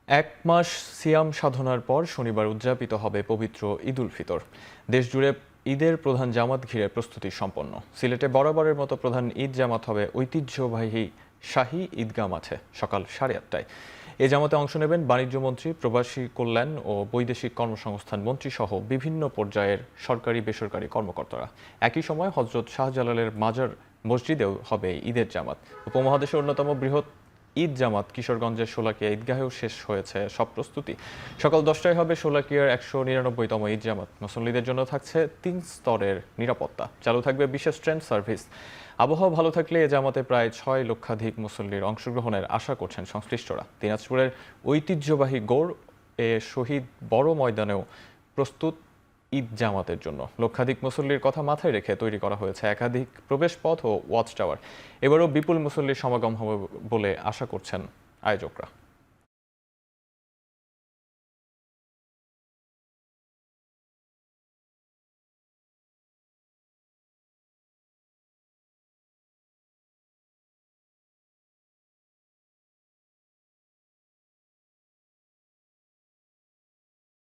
এক মাস সিয়াম সাধনার পর শনিবার উদযাপিত হবে পবিত্র ঈদ উল ফিতর। দেশজুড়ে ঈদের প্রধান জামাত ঘিরে প্রস্তুতি সম্পন্ন। সিলেটে বরাবরের মতো প্রধান ঈদ জামাত হবে ঐতিহ্যবাহী শাহী ঈদগাহ মাঠে সকাল 8:30টায়। এ জামাতে অংশ নেবেন বাণিজ্যমন্ত্রী, প্রবাসী কল্যাণ ও বৈদেশিক কর্মসংস্থান মন্ত্রী সহ বিভিন্ন পর্যায়ের সরকারি বেসরকারি কর্মকর্তারা। একই সময় হজরত শাহজালালের মাজার মসজিদেও হবে ঈদের জামাত। উপমহাদেশের অন্যতম বৃহৎ ঈদ জামাত কিশোরগঞ্জের শোলাকিয়া ঈদগাহেও শেষ হয়েছে সব প্রস্তুতি। সকাল 10টায় হবে শোলাকিয়ার 199তম ঈদ জামাত। মুসল্লিদের জন্য থাকছে 3 স্তরের নিরাপত্তা, চালু থাকবে বিশেষ ট্রেন সার্ভিস। আবহাওয়া ভালো থাকলে এ জামাতে প্রায় 6 লক্ষাধিক মুসল্লির অংশগ্রহণের আশা করছেন সংশ্লিষ্টরা। দিনাজপুরের ঐতিহ্যবাহী গৌড় এ শহীদ বড় ময়দানেও প্রস্তুত ঈদ জামাতের জন্য। লক্ষাধিক মুসল্লির কথা মাথায় রেখে তৈরি করা হয়েছে একাধিক প্রবেশপথ ও ওয়াচ টাওয়ার। এবারও বিপুল মুসল্লির সমাগম হবে বলে আশা করছেন আয়োজকরা।